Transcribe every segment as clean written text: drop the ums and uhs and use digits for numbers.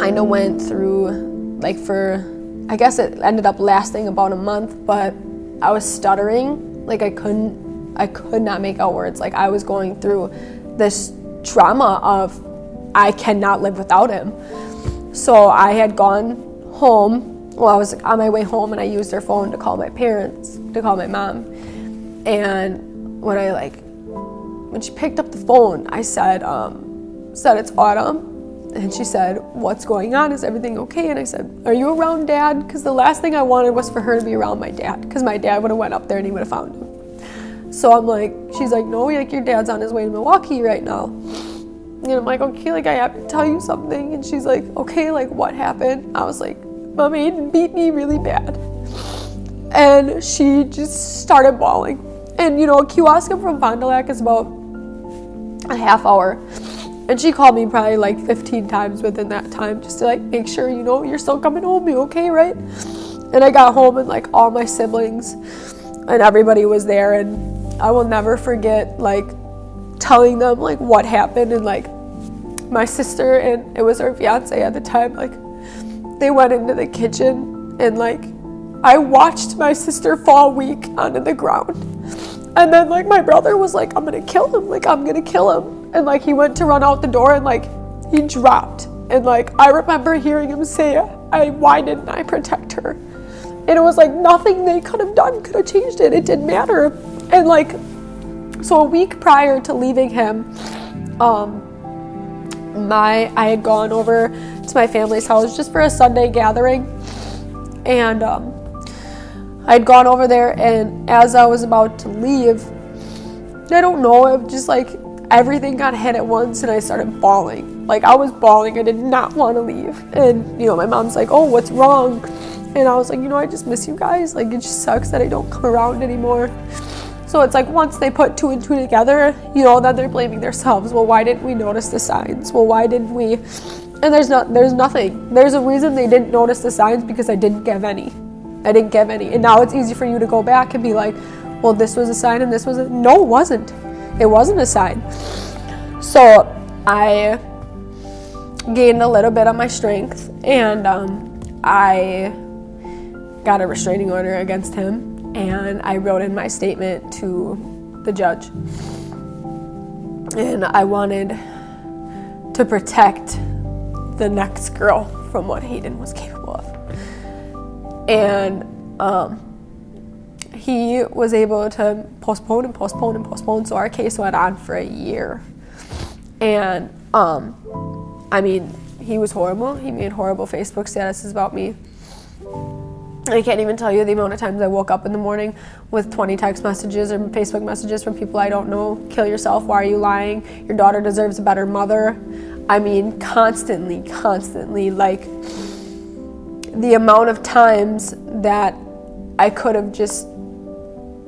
kind of went through, like, I guess it ended up lasting about a month, but I was stuttering. Like, I could not make out words. Like, I was going through this trauma of I cannot live without him. So I had gone home. Well, I was on my way home, and I used her phone to call my parents, to call my mom. And when she picked up the phone, I said it's Autumn. And she said, "What's going on? Is everything okay?" And I said, "Are you around Dad?" Because the last thing I wanted was for her to be around my dad, because my dad would have went up there and he would have found him. So I'm like, she's like, "No, like, your dad's on his way to Milwaukee right now." And I'm like, "Okay, like, I have to tell you something." And she's like, "Okay, like, what happened?" I was like, "Mom Aiden beat me really bad." And she just started bawling. And, Kewaskum from Fond du Lac is about a half hour. And she called me probably like 15 times within that time, just to like make sure, you're still coming home, you okay, right? And I got home, and like all my siblings and everybody was there, and I will never forget like telling them like what happened. And like my sister, and it was her fiance at the time, like they went into the kitchen, and like I watched my sister fall weak onto the ground. And then like my brother was like, "I'm gonna kill him, like I'm gonna kill him." And like he went to run out the door, and like he dropped. And like I remember hearing him say, "Why didn't I protect her?" And it was like nothing they could have done could have changed it. It didn't matter. And like, so a week prior to leaving him, I had gone over to my family's house just for a Sunday gathering. And I'd gone over there, and as I was about to leave, I don't know, it just like everything got hit at once, and I started bawling. Like I was bawling. I did not want to leave. And my mom's like, "Oh, what's wrong?" And I was like, "I just miss you guys. Like, it just sucks that I don't come around anymore." So it's like once they put two and two together, then they're blaming themselves. Well, why didn't we notice the signs? Well, why didn't we? And there's nothing. There's a reason they didn't notice the signs, because I didn't give any. And now it's easy for you to go back and be like, "Well, this was a sign and this was a..." No, it wasn't. It wasn't a sign. So I gained a little bit of my strength, and I got a restraining order against him, and I wrote in my statement to the judge. And I wanted to protect the next girl from what Hayden was capable of. And he was able to postpone, so our case went on for a year. And he was horrible. He made horrible Facebook statuses about me. I can't even tell you the amount of times I woke up in the morning with 20 text messages or Facebook messages from people I don't know. "Kill yourself, why are you lying? Your daughter deserves a better mother." Constantly, like the amount of times that I could have just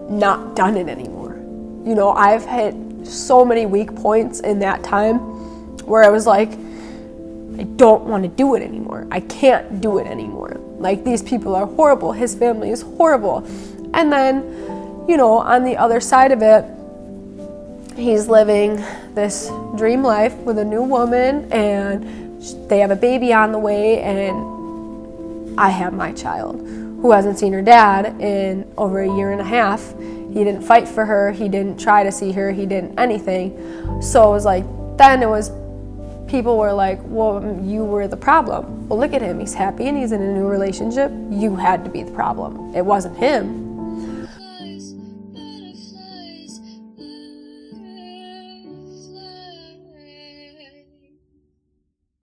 not done it anymore. I've hit so many weak points in that time where I was like, I don't want to do it anymore. I can't do it anymore. Like, these people are horrible. His family is horrible. And then, on the other side of it, he's living this dream life with a new woman, and they have a baby on the way, and I have my child who hasn't seen her dad in over a year and a half. He didn't fight for her. He didn't try to see her. He didn't anything. So it was like, people were like, "Well, you were the problem. Well, look at him. He's happy and he's in a new relationship. You had to be the problem. It wasn't him."